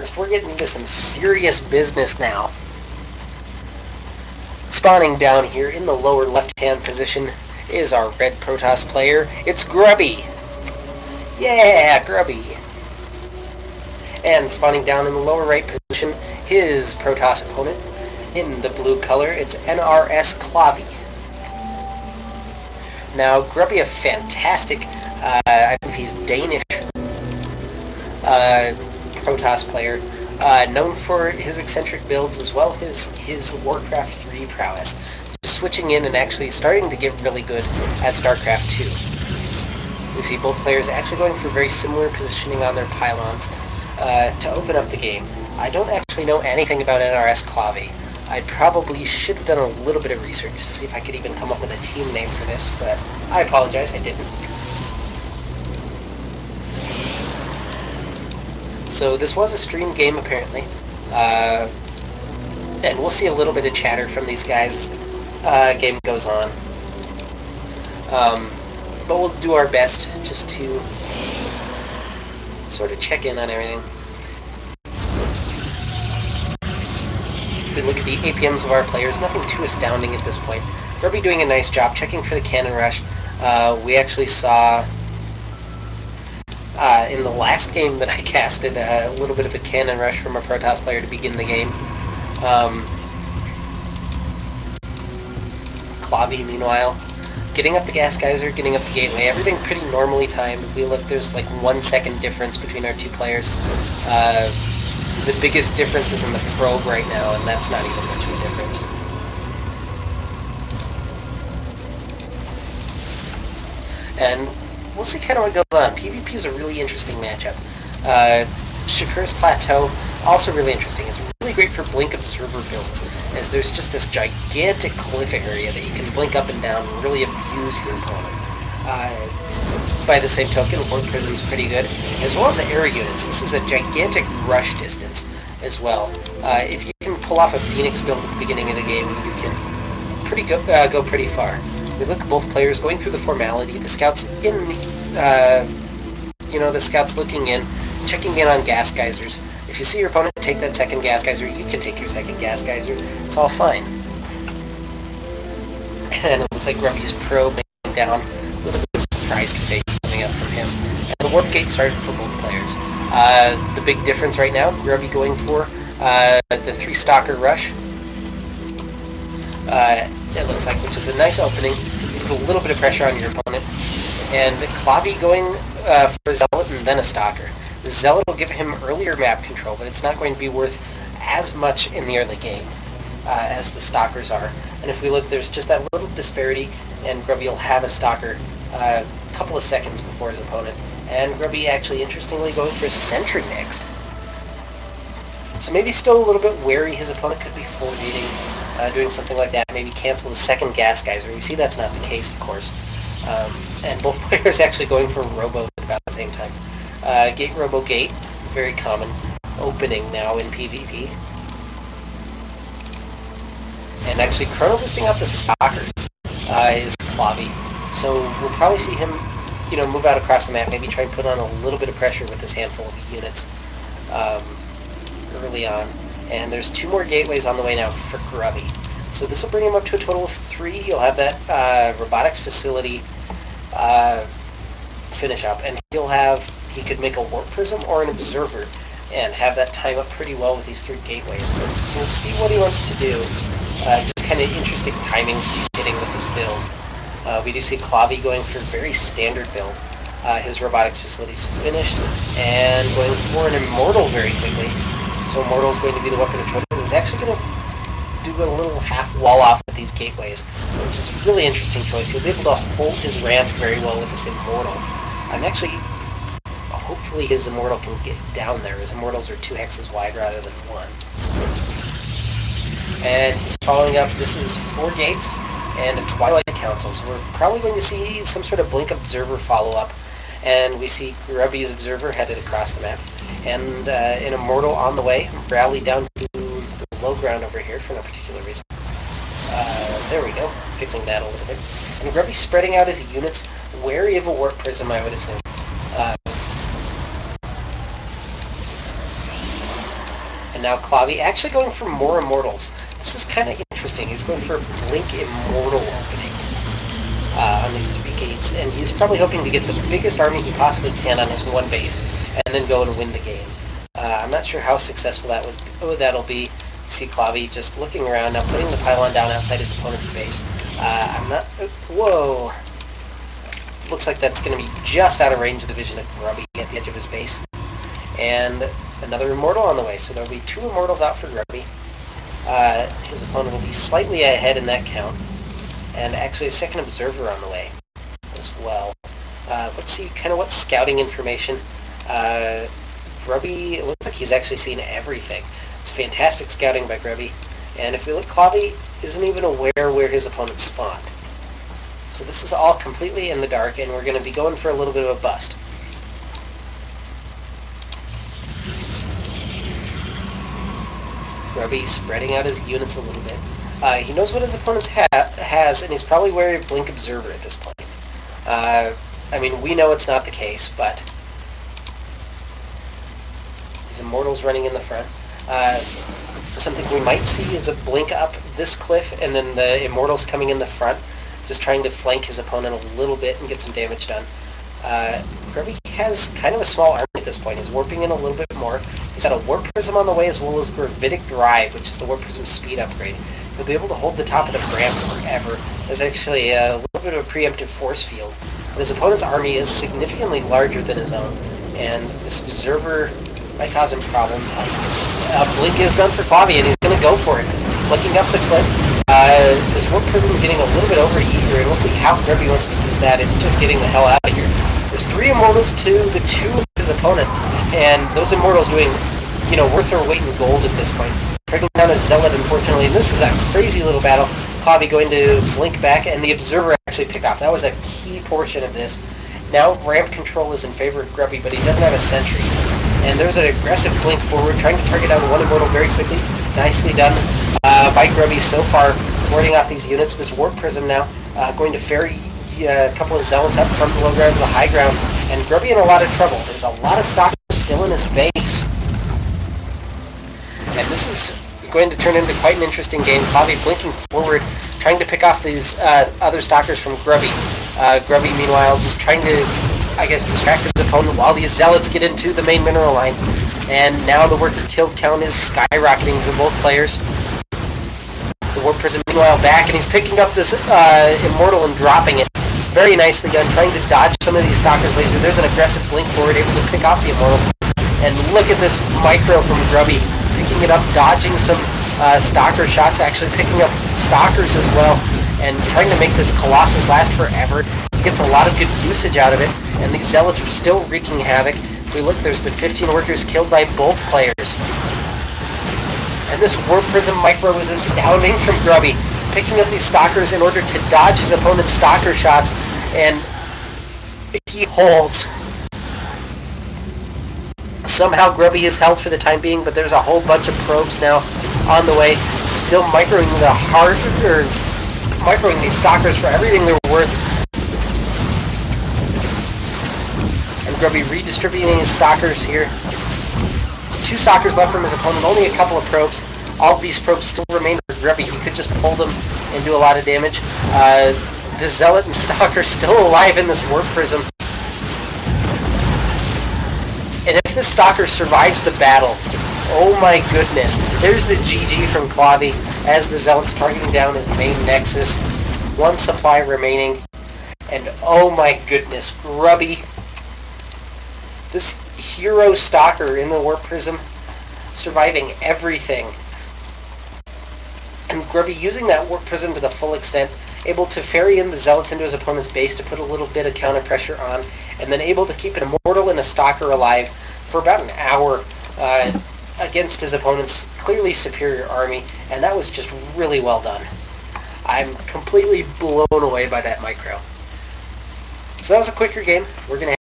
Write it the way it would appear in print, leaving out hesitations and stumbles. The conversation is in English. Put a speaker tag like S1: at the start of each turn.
S1: first, we're getting into some serious business now. Spawning down here in the lower left-hand position is our red Protoss player. It's Grubby. Yeah, Grubby. And spawning down in the lower right position, his Protoss opponent. In the blue color, it's NrSClavie. Now, Grubby, a fantastic, I believe he's Danish, Protoss player, known for his eccentric builds as well as his Warcraft 3 prowess. Just switching in and actually starting to get really good at StarCraft 2. We see both players actually going for very similar positioning on their pylons to open up the game. I don't actually know anything about NrSClavie. I probably should have done a little bit of research to see if I could even come up with a team name for this, but I apologize, I didn't. So this was a streamed game, apparently. And we'll see a little bit of chatter from these guys as game goes on. But we'll do our best just to sort of check in on everything. If we look at the APMs of our players, nothing too astounding at this point. Grubby doing a nice job checking for the cannon rush. We actually saw in the last game that I casted a little bit of a cannon rush from a Protoss player to begin the game. Clavie, meanwhile, getting up the gas geyser, getting up the gateway, everything pretty normally timed. We look, there's like 1 second difference between our two players. The biggest difference is in the probe right now, and that's not even much of a difference. And we'll see kind of what goes on. PvP is a really interesting matchup. Shakur's Plateau, also really interesting. It's really great for blink observer builds, as there's just this gigantic cliff area that you can blink up and down and really abuse your opponent. By the same token, Warp Prism is pretty good, as well as the air units. This is a gigantic rush distance as well. If you can pull off a Phoenix build at the beginning of the game, you can go pretty far. We look at both players going through the formality. The scouts in, the scouts looking in, checking in on gas geysers. If you see your opponent take that second gas geyser, you can take your second gas geyser. It's all fine. And it looks like Grubby's probing down. A little bit of a surprised face coming up from him. And the warp gate started for both players. The big difference right now, Grubby going for the 3-stalker rush. It looks like, which is a nice opening. Put a little bit of pressure on your opponent. And Clavie going for a Zealot and then a Stalker. The Zealot will give him earlier map control, but it's not going to be worth as much in the early game as the Stalkers are. And if we look, there's just that little disparity, and Grubby will have a Stalker a couple of seconds before his opponent. And Grubby actually, interestingly, going for a Sentry next. So maybe still a little bit wary. His opponent could be full reading, doing something like that, maybe cancel the second gas geyser. We see that's not the case, of course. And both players actually going for Robos at about the same time. Gate Robo Gate, very common opening now in PvP. And actually chrono boosting out the Stalker is Clavie. So we'll probably see him, move out across the map, maybe try and put on a little bit of pressure with this handful of units early on. And there's 2 more gateways on the way now for Grubby. So this will bring him up to a total of 3. He'll have that robotics facility finish up, and he could make a warp prism or an observer and have that time up pretty well with these 3 gateways. So we'll see what he wants to do. Just kind of interesting timings he's hitting with this build. We do see Clavie going for a very standard build. His robotics facility's finished, and going for an Immortal very quickly. So Immortal is going to be the weapon of choice. It's actually going to do a little half wall off with these gateways, which is a really interesting choice. He'll be able to hold his ramp very well with this Immortal. Hopefully his Immortal can get down there. His Immortals are 2 hexes wide rather than 1. And he's following up. This is 4 gates and a Twilight Council, so we're probably going to see some sort of Blink Observer follow-up. And we see Grubby's Observer headed across the map. And an Immortal on the way, rally down to the low ground over here for no particular reason. There we go, fixing that a little bit. And Grubby spreading out his units, wary of a Warp Prism, I would assume. And now NrSClavie actually going for more Immortals. This is kind of interesting. He's going for a Blink Immortal opening on these 3 gates, and he's probably hoping to get the biggest army he possibly can on his one base, and then go and win the game. I'm not sure how successful that'll be. See NrSClavie just looking around now, putting the pylon down outside his opponent's base. I'm not... Whoa! Looks like that's going to be just out of range of the vision of Grubby at the edge of his base. And another Immortal on the way, so there'll be 2 Immortals out for Grubby. His opponent will be slightly ahead in that count. And actually a second Observer on the way as well. Let's see kind of what scouting information. Grubby, it looks like he's actually seen everything. It's fantastic scouting by Grubby. And if we look, NrSClavie isn't even aware where his opponent spawned. So this is all completely in the dark, and we're going to be going for a little bit of a bust. Grubby spreading out his units a little bit. He knows what his opponent has, and he's probably wary of Blink Observer at this point. I mean, we know it's not the case, but these Immortals running in the front. Something we might see is a Blink up this cliff, and then the Immortals coming in the front, just trying to flank his opponent a little bit and get some damage done. Grubby has kind of a small army at this point. He's warping in a little bit more. He's got a Warp Prism on the way, as well as Gravitic Drive, which is the Warp Prism speed upgrade. He'll be able to hold the top of the ramp forever. There's actually a little bit of a preemptive force field. But his opponent's army is significantly larger than his own, and this Observer might cause him problems. Blink is done for NrSClavie, and he's going to go for it. Looking up the cliff, this Warp Prism getting a little bit overeager, and we'll see how Grubby wants to use that. It's just getting the hell out of here. There's 3 Immortals to the 2 of his opponent, and those Immortals doing, worth their weight in gold at this point. Taking down a Zealot, unfortunately, and this is a crazy little battle. NrSClavie going to blink back, and the Observer actually picked off. That was a key portion of this. Now ramp control is in favor of Grubby, but he doesn't have a sentry. And there's an aggressive blink forward, trying to target down 1 Immortal very quickly. Nicely done by Grubby so far, warding off these units. This Warp Prism now going to ferry a couple of Zealots up from the low ground to the high ground, and Grubby in a lot of trouble. There's a lot of stock still in his base. And this is going to turn into quite an interesting game. NrSClavie blinking forward, trying to pick off these other stalkers from Grubby. Grubby, meanwhile, just trying to, I guess, distract his opponent while these Zealots get into the main mineral line. And now the worker killed count is skyrocketing for both players. The Warp Prism, meanwhile, back, and he's picking up this Immortal and dropping it. Very nicely done, trying to dodge some of these stalkers laser. There's an aggressive blink forward, able to pick off the Immortal. And look at this micro from Grubby, picking it up, dodging some stalker shots, actually picking up stalkers as well, and trying to make this Colossus last forever. He gets a lot of good usage out of it, and these Zealots are still wreaking havoc. If we look, there's been 15 workers killed by both players. And this Warp Prism micro is astounding from Grubby, picking up these stalkers in order to dodge his opponent's stalker shots, and he holds. Somehow Grubby is held for the time being, but there's a whole bunch of probes now on the way, still microing microing these stalkers for everything they're worth. And Grubby redistributing his stalkers here. 2 stalkers left from his opponent, only a couple of probes. All of these probes still remain for Grubby. He could just pull them and do a lot of damage. The Zealot and Stalker still alive in this Warp Prism. And if this Stalker survives the battle, oh my goodness. There's the GG from NrSClavie as the Zealot's targeting down his main Nexus. 1 supply remaining. And oh my goodness, Grubby. This hero Stalker in the Warp Prism, surviving everything. And Grubby using that Warp Prism to the full extent, able to ferry in the Zealots into his opponent's base to put a little bit of counter pressure on, and then able to keep an Immortal and a Stalker alive for about an hour against his opponent's clearly superior army, and that was just really well done. I'm completely blown away by that micro. So that was a quicker game. We're going to